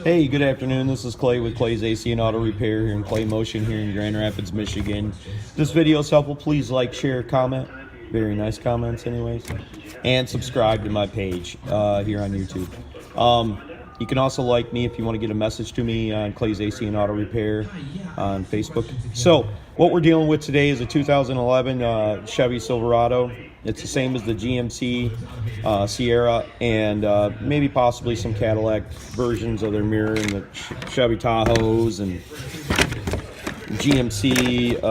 Hey, good afternoon. This is Clay with Clay's AC and Auto Repair here in Clay Motion here in Grand Rapids, Michigan. If this video is helpful, please like, share, comment. Very nice comments anyways. And subscribe to my page here on YouTube. You can also like me if you want to get a message to me on Clay's AC and Auto Repair on Facebook. So what we're dealing with today is a 2011 Chevy Silverado. It's the same as the GMC Sierra and maybe possibly some Cadillac versions of their mirror and the Chevy Tahoes and GMC,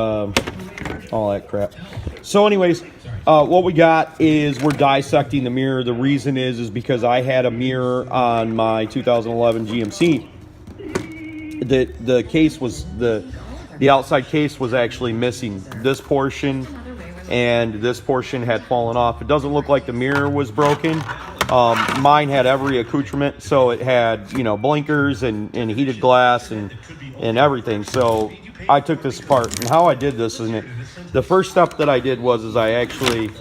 all that crap. So anyways, what we got is we're dissecting the mirror. The reason is because I had a mirror on my 2011 GMC. The case was the outside case was actually missing this portion, and this portion had fallen off. It doesn't look like the mirror was broken. Mine had every accoutrement, so it had, you know, blinkers and heated glass and everything. So I took this apart, and how I did this is the first step that I did was I actually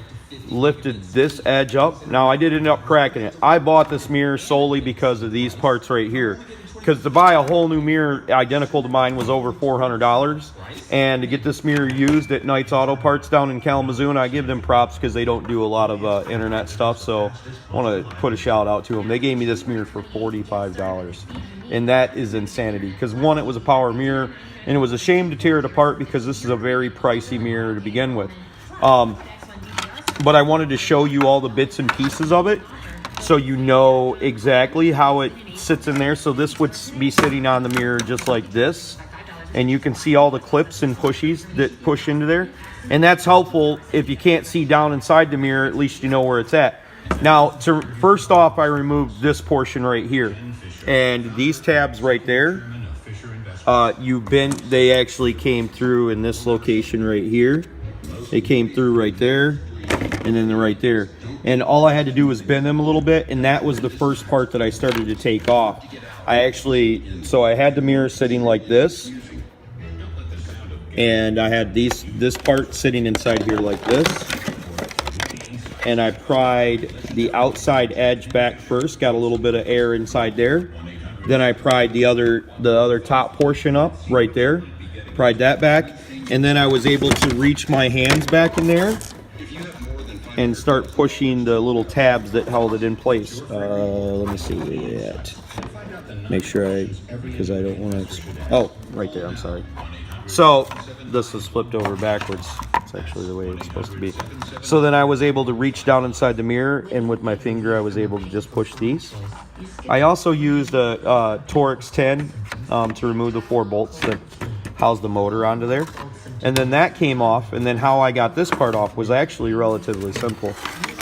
lifted this edge up. Now I did end up cracking it. I bought this mirror solely because of these parts right here, because to buy a whole new mirror identical to mine was over $400, and to get this mirror used at Knight's Auto Parts down in Kalamazoo, and I give them props because they don't do a lot of internet stuff, so I want to put a shout out to them. They gave me this mirror for $45, and that is insanity, because one, it was a power mirror, and it was a shame to tear it apart because this is a very pricey mirror to begin with. But I wanted to show you all the bits and pieces of it so you know exactly how it sits in there. So this would be sitting on the mirror just like this, and you can see all the clips and pushies that push into there, and that's helpful if you can't see down inside the mirror. At least you know where it's at. Now, first off, I removed this portion right here, and these tabs right there, they actually came through in this location right here. They came through right there, and then they're right there. And all I had to do was bend them a little bit, and that was the first part that I started to take off. So I had the mirror sitting like this, and I had this part sitting inside here like this, and I pried the outside edge back first, got a little bit of air inside there. Then I pried the other top portion up right there, pried that back, and then I was able to reach my hands back in there and start pushing the little tabs that held it in place. Let me see where you're at. Make sure because I don't want to, oh, right there, I'm sorry. So this is flipped over backwards. It's actually the way it's supposed to be. So then I was able to reach down inside the mirror, and with my finger I was able to just push these. I also used a Torx 10 to remove the 4 bolts that house the motor onto there. And then that came off, and then how I got this part off was actually relatively simple.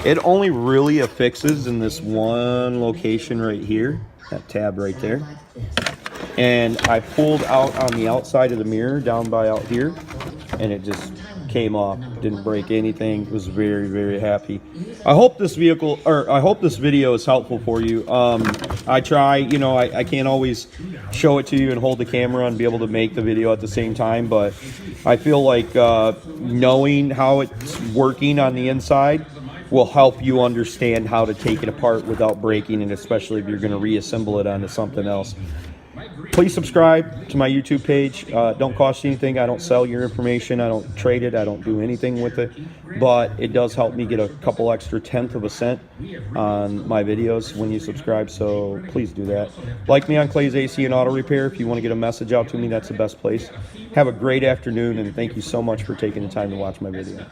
It only really affixes in this one location right here, that tab right there. And I pulled out on the outside of the mirror down by out here, and it just came off. Didn't break anything. Was very, very happy. I hope this video is helpful for you. I try, you know, I can't always show it to you and hold the camera and be able to make the video at the same time, but I feel like knowing how it's working on the inside will help you understand how to take it apart without breaking it, especially if you're going to reassemble it onto something else. Please subscribe to my YouTube page. Don't cost you anything. I don't sell your information. I don't trade it. I don't do anything with it. But it does help me get a couple extra tenth of a cent on my videos when you subscribe. So please do that. Like me on Clay's AC and Auto Repair. If you want to get a message out to me, that's the best place. Have a great afternoon, and thank you so much for taking the time to watch my video.